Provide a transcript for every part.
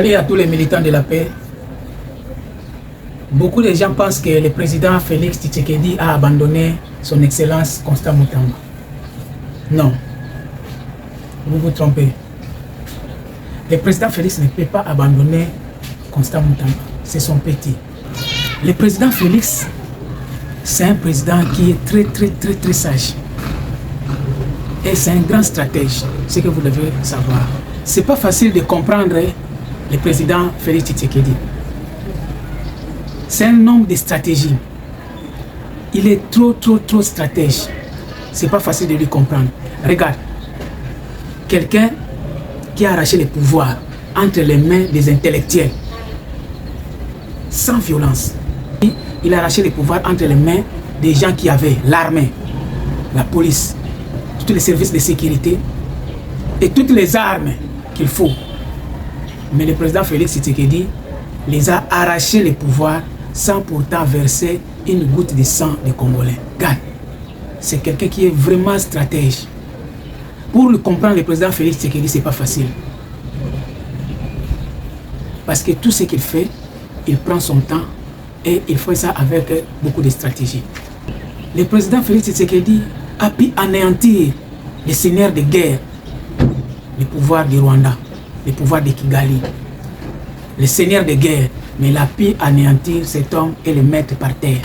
Et à tous les militants de la paix, beaucoup de gens pensent que le président Félix Tshisekedi a abandonné son excellence Constant Mutamba. Non, vous vous trompez. Le président Félix ne peut pas abandonner Constant Mutamba, c'est son petit. Le président Félix, c'est un président qui est très sage. Et c'est un grand stratège, ce que vous devez savoir. C'est pas facile de comprendre le président Félix Tshisekedi. C'est un homme de stratégie. Il est trop stratège. C'est pas facile de lui comprendre. Regarde, quelqu'un qui a arraché le pouvoir entre les mains des intellectuels, sans violence. Il a arraché le pouvoir entre les mains des gens qui avaient l'armée, la police, tous les services de sécurité et toutes les armes qu'il faut. Mais le président Félix Tshisekedi les a arraché le pouvoir sans pourtant verser une goutte de sang des Congolais. Regarde, c'est quelqu'un qui est vraiment stratège. Pour le comprendre, le président Félix Tshisekedi, c'est pas facile. Parce que tout ce qu'il fait, il prend son temps et il fait ça avec beaucoup de stratégie. Le président Félix Tshisekedi a pu anéantir les seigneurs de guerre, le pouvoir du Rwanda, le pouvoir de Kigali, le seigneur de guerre, mais il a pu anéantir cet homme et le mettre par terre,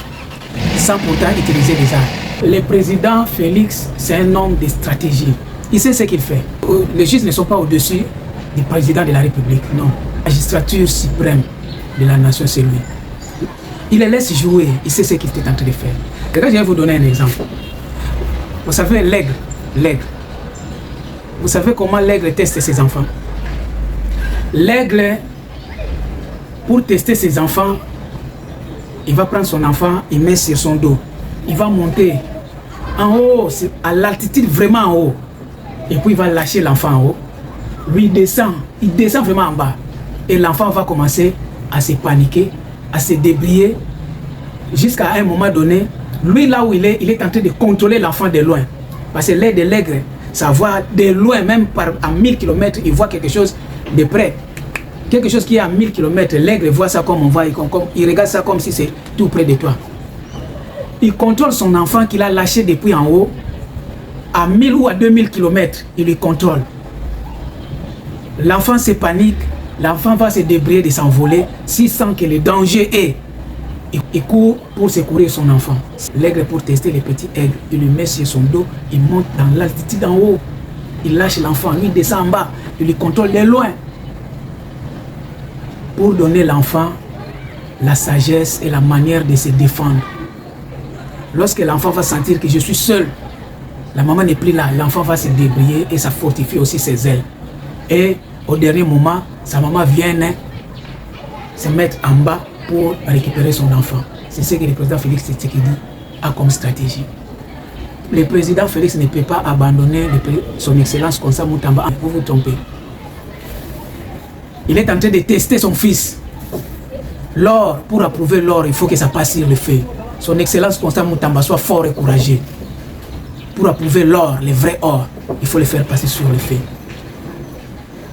sans pourtant utiliser des armes. Le président Félix, c'est un homme de stratégie. Il sait ce qu'il fait. Les juges ne sont pas au-dessus du président de la République, non. La magistrature suprême de la nation, c'est lui. Il les laisse jouer, il sait ce qu'il est en train de faire. Regarde, je vais vous donner un exemple. Vous savez, l'aigle. Vous savez comment l'aigle teste ses enfants? L'aigle, pour tester ses enfants, il va prendre son enfant, il met sur son dos. Il va monter en haut, à l'altitude vraiment en haut. Et puis il va lâcher l'enfant en haut. Lui, il descend vraiment en bas. Et l'enfant va commencer à se paniquer, à se débrouiller, jusqu'à un moment donné, lui là où il est en train de contrôler l'enfant de loin. Parce que l'œil de l'aigle, ça voit de loin, même à 1000 km, il voit quelque chose de près. Quelque chose qui est à 1000 km, l'aigle voit ça comme on voit, il regarde ça comme si c'est tout près de toi. Il contrôle son enfant qu'il a lâché depuis en haut, à 1000 ou à 2000 km, il lui contrôle. L'enfant se panique, l'enfant va se débrouiller de s'envoler, s'il sent que le danger est. Il court pour secourir son enfant. L'aigle, pour tester le petit aigle, il lui met sur son dos, il monte dans l'altitude en haut, il lâche l'enfant, lui descend en bas, il lui contrôle de loin. Pour donner l'enfant la sagesse et la manière de se défendre. Lorsque l'enfant va sentir que je suis seul, la maman n'est plus là, l'enfant va se débrouiller et ça fortifie aussi ses ailes. Et au dernier moment, sa maman vient se mettre en bas pour récupérer son enfant. C'est ce que le président Félix Tshisekedi a comme stratégie. Le président Félix ne peut pas abandonner son excellence Constant Mutamba. Vous vous trompez. Il est en train de tester son fils. L'or, pour approuver l'or, il faut que ça passe sur le feu. Son excellence Constant Mutamba soit fort et courageux. Pour approuver l'or, le vrai or, il faut le faire passer sur le feu.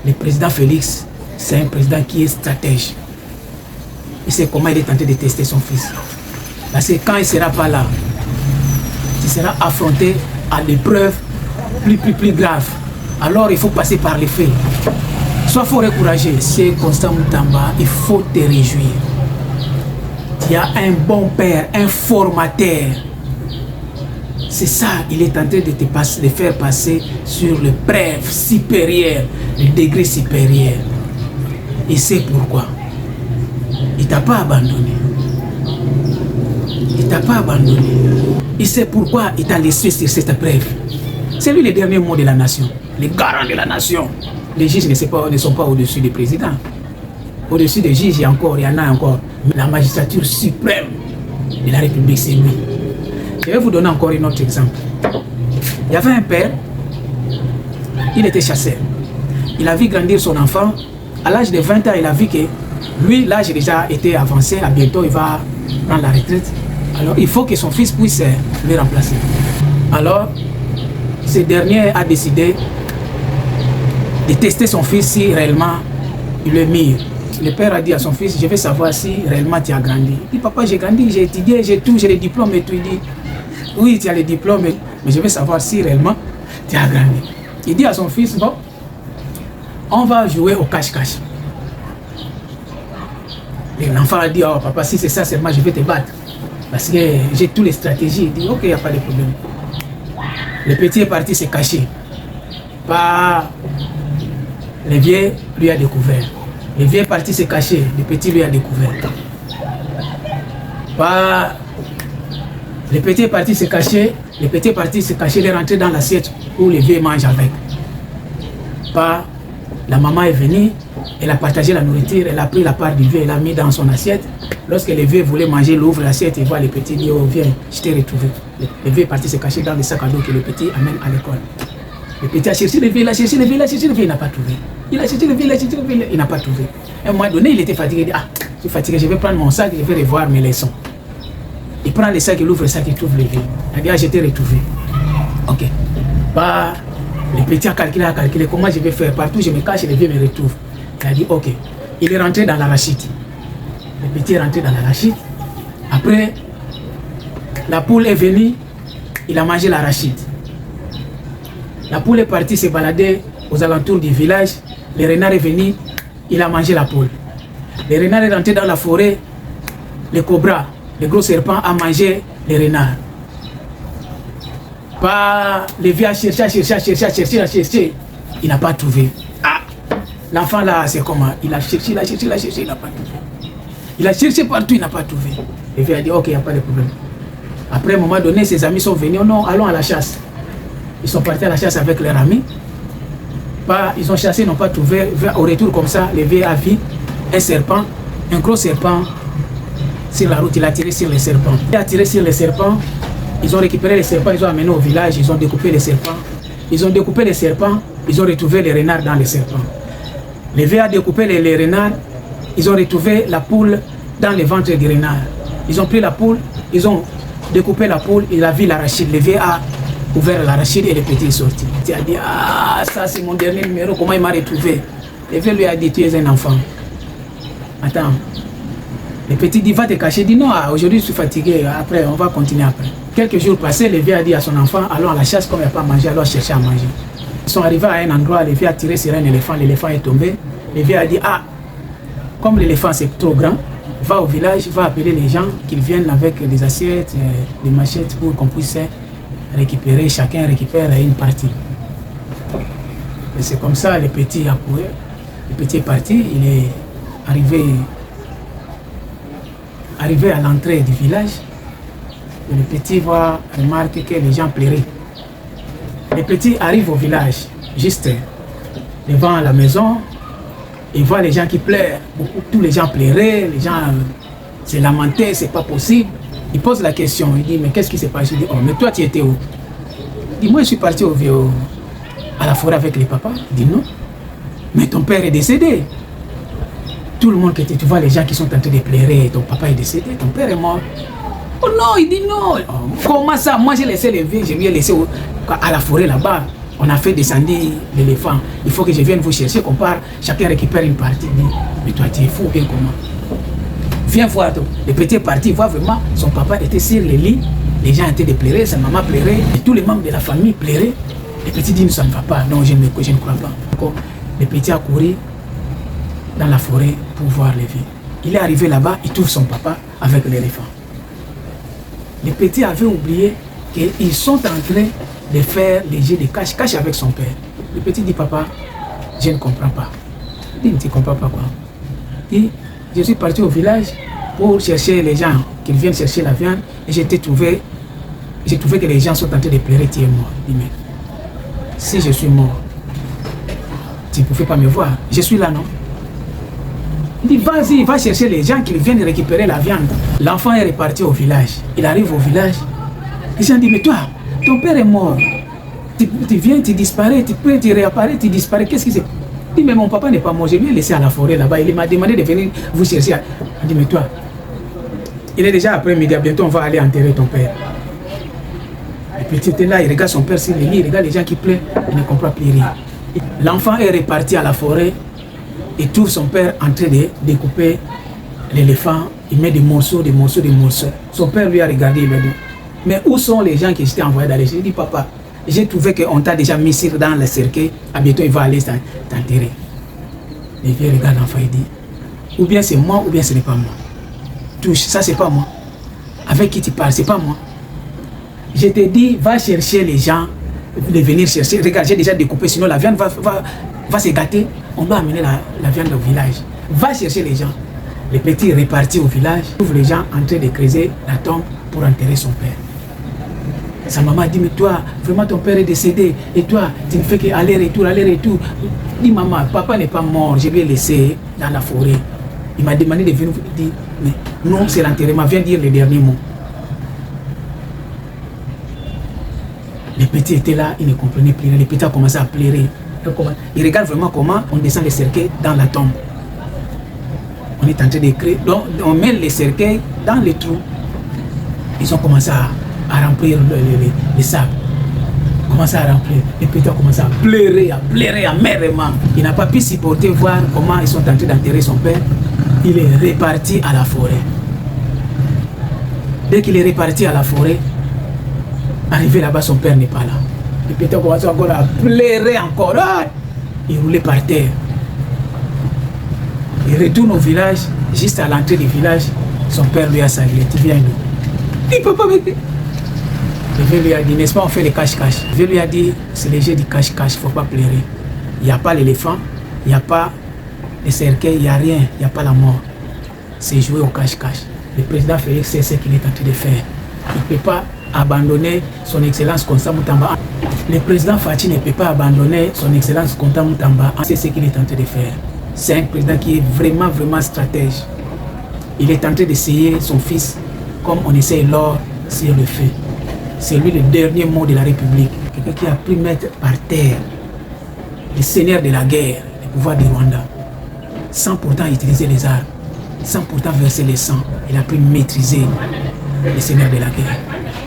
Le président Félix, c'est un président qui est stratège. Il sait comment il est en train de tester son fils. Parce que quand il ne sera pas là, il sera affronté à des preuves plus graves. Alors il faut passer par les faits. Sois fort et courageux. C'est Constant Mutamba, il faut te réjouir. Tu as un bon père, un formateur. C'est ça, il est en train de faire passer sur le preuve supérieur, le degré supérieur. Il sait pourquoi. Il ne t'a pas abandonné. Il ne t'a pas abandonné. Il sait pourquoi il t'a laissé sur cette preuve. C'est lui le dernier mot de la nation, le garant de la nation. Les juges ne sont pas au-dessus du président. Au-dessus des juges, il y en a encore. Mais la magistrature suprême de la République, c'est lui. Je vais vous donner encore un autre exemple. Il y avait un père, il était chasseur. Il a vu grandir son enfant. À l'âge de 20 ans, il a vu que lui, l'âge déjà été avancé. À bientôt, il va prendre la retraite. Alors, il faut que son fils puisse le remplacer. Alors, ce dernier a décidé de tester son fils si réellement il est mûr. le père a dit à son fils, je vais savoir si réellement tu as grandi. Il dit, papa, j'ai grandi, j'ai étudié, j'ai tout, j'ai les diplômes et tout. Il dit, oui, tu as les diplômes, mais je vais savoir si réellement tu as grandi. Il dit à son fils, bon, on va jouer au cache-cache. Et l'enfant a dit, oh papa, si c'est ça seulement, je vais te battre. Parce que j'ai toutes les stratégies. Il dit, ok, il n'y a pas de problème. Le petit est parti se cacher. Le vieux lui a découvert. Le vieux est parti se cacher. Le petit lui a découvert. Le petit est parti se cacher. Le petit est parti se cacher. Il est rentré dans l'assiette où le vieux mange avec. La maman est venue. Elle a partagé la nourriture. Elle a pris la part du vieux. Elle l'a mis dans son assiette. Lorsque le vieux voulait manger, il ouvre l'assiette et voit le petit dire, oh viens, je t'ai retrouvé. Le vieux est parti se cacher dans le sac à dos que le petit amène à l'école. Le petit a cherché le vieux, il a cherché le vieux, il a cherché le vieux, il n'a pas trouvé. Il a cherché le vieux, il a cherché le vieux, il n'a pas trouvé. À un moment donné, il était fatigué, il dit, ah, je suis fatigué, je vais prendre mon sac, je vais revoir mes leçons. Il prend le sac, il ouvre le sac, il trouve le vieux. Il dit, ah, je t'ai retrouvé. Ok. Le petit a calculé, comment je vais faire? Partout, je me cache, le vieux me retrouve. Il a dit, ok. Il est rentré dans l'arachide. Le petit est rentré dans l'arachide. Après, la poule est venue, il a mangé l'arachide. La poule est partie se balader aux alentours du village. Le renard est venu, il a mangé la poule. Le renard est rentré dans la forêt. Le cobra, le gros serpent, a mangé le renard. Le vieux a cherché. Il n'a pas trouvé. Ah, l'enfant là, c'est comment? Il a cherché, il n'a pas trouvé. Il a cherché partout, il n'a pas trouvé. Le vieux a dit, ok, il n'y a pas de problème. Après, à un moment donné, ses amis sont venus. Oh non, allons à la chasse. Ils sont partis à la chasse avec leurs amis. Ils ont chassé, ils n'ont pas trouvé. Au retour comme ça, le vieux a vu un serpent, un gros serpent sur la route. Il a tiré sur le serpent. Il a tiré sur le serpent. Ils ont récupéré les serpents, ils ont amené au village, ils ont découpé les serpents. Ils ont découpé les serpents, ils ont retrouvé les renards dans les serpents. Le vieux a découpé les renards, ils ont retrouvé la poule dans le ventre du renard. Ils ont pris la poule, ils ont découpé la poule, il a vu l'arachide. Le vieux a ouvert l'arachide et le petit est sorti. Il a dit, ah, ça c'est mon dernier numéro, comment il m'a retrouvé? Le vieux lui a dit, tu es un enfant. Attends. Le petit dit, va te cacher. Il dit, non, aujourd'hui je suis fatigué, après on va continuer après. Quelques jours passés, le vieux a dit à son enfant, allons à la chasse, comme il n'y a pas à manger, alors chercher à manger. Ils sont arrivés à un endroit, le vieux a tiré sur un éléphant, l'éléphant est tombé. Le vieux a dit, ah, comme l'éléphant c'est trop grand, va au village, va appeler les gens, qu'ils viennent avec des assiettes, des machettes pour qu'on puisse récupérer, chacun récupère une partie. Et c'est comme ça, le petit a couru. Le petit est parti, il est arrivé à l'entrée du village. Et le petit va remarquer que les gens pleuraient. Le petit arrive au village, juste devant la maison. Il voit les gens qui pleurent. Tous les gens pleuraient, les gens se lamentaient, c'est pas possible. Il pose la question, il dit, mais qu'est-ce qui s'est passé? Il dit, oh, mais toi tu étais où? Il dit, moi je suis parti à la forêt avec les papas. Il dit, non, mais ton père est décédé. Tout le monde qui était, tu vois les gens qui sont en train de pleurer, ton papa est décédé, ton père est mort. Oh non, il dit non. Oh, comment ça? Moi j'ai laissé les vieux, je lui ai laissé à la forêt là-bas. On a fait descendre l'éléphant. Il faut que je vienne vous chercher, qu'on part, chacun récupère une partie. Il dit, mais toi tu es fou, bien comment? Viens voir. Le petit est parti, il voit vraiment, son papa était sur le lit, les gens étaient de pleurer, sa maman pleurait, et tous les membres de la famille pleuraient. Le petit dit, ça ne va pas, non, je ne crois pas. Le petit a couru dans la forêt pour voir les vieux. Il est arrivé là-bas, il trouve son papa avec l'éléphant. Le petit avait oublié qu'ils sont en train de faire les jeux de cache-cache avec son père. Le petit dit, papa, je ne comprends pas. Il dit, tu ne comprends pas quoi? Il dit, je suis parti au village pour chercher les gens, qu'ils viennent chercher la viande, et j'ai trouvé que les gens sont en train de pleurer, tu es mort. Il dit, mais si je suis mort, tu ne pouvais pas me voir. Je suis là, non? Il dit, vas-y, va chercher les gens qui viennent récupérer la viande. L'enfant est reparti au village. Il arrive au village. Les gens disent, mais toi, ton père est mort. Tu viens, tu disparais, tu réapparais, tu disparais. Qu'est-ce qui se passe? Il dit, mais mon papa n'est pas mort. Je lui ai laissé à la forêt là-bas. Il m'a demandé de venir vous chercher. Il dit, mais toi, il est déjà après-midi. Bientôt, on va aller enterrer ton père. Le petit était là, il regarde son père sur le lit. Il regarde les gens qui pleurent. Il ne comprend plus rien. L'enfant est reparti à la forêt. Il trouve son père en train de découper l'éléphant. Il met des morceaux. Son père lui a regardé, il lui a dit, mais où sont les gens qui t'ont envoyé d'aller? Je lui ai dit, papa, j'ai trouvé qu'on t'a déjà mis dans le cercueil, à bientôt il va aller t'enterrer. Le vieux regarde l'enfant et dit, ou bien c'est moi, ou bien ce n'est pas moi. Touche, ça c'est pas moi. Avec qui tu parles, c'est pas moi. Je te dis, va chercher les gens, de venir chercher. Regarde, j'ai déjà découpé, sinon la viande va se gâter. On doit amener la viande au village. Va chercher les gens. Le petit est reparti au village, trouve les gens en train de creuser la tombe pour enterrer son père. Sa maman dit, mais toi, vraiment ton père est décédé, et toi, tu ne fais qu'aller-retour. Dis, maman, papa n'est pas mort, je l'ai laissé dans la forêt. Il m'a demandé de venir, il dit, mais non, c'est l'enterrement, viens dire les derniers mots. Les petits étaient là, ils ne comprenaient plus, les petits ont commencé à pleurer. Ils regardent vraiment comment on descend les cercueils dans la tombe. On est en train d'écrire, donc on met les cercueils dans les trous. Ils ont commencé à remplir les sacs. Commencé à remplir. Les petits ont commencé à pleurer amèrement. Il n'a pas pu supporter voir comment ils sont en train d'enterrer son père. Il est reparti à la forêt. Dès qu'il est reparti à la forêt, arrivé là-bas, son père n'est pas là. Les petits ont commencé encore à pleurer encore. Il roulait par terre. Il retourne au village, juste à l'entrée du village, son père lui a salué. Tu viens nous. Il papa, mais... Le vieux lui a dit, n'est-ce pas, on fait les cache-cache. Le vieux lui a dit, c'est le jeu du cache-cache, il ne faut pas pleurer. Il n'y a pas l'éléphant, il n'y a pas le cercueil, il n'y a rien, il n'y a pas la mort. C'est jouer au cache-cache. Le président Félix sait ce qu'il est en train de faire. Il ne peut pas abandonner son excellence Constant Moutamba. Le président Faty ne peut pas abandonner son excellence Constant Moutamba. C'est ce qu'il est en train de faire. C'est un président qui est vraiment stratège. Il est en train d'essayer son fils comme on essaie l'or sur le feu. C'est lui le dernier mot de la République. Quelqu'un qui a pu mettre par terre le seigneur de la guerre, le pouvoir du Rwanda, sans pourtant utiliser les armes, sans pourtant verser le sang. Il a pu maîtriser le seigneur de la guerre.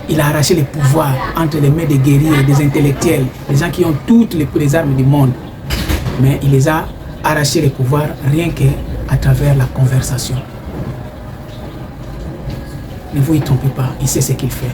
Il a arraché le pouvoir entre les mains des guerriers, des intellectuels, des gens qui ont toutes les armes du monde. Mais il les a arraché le pouvoir rien qu'à travers la conversation. Ne vous y trompez pas, il sait ce qu'il fait.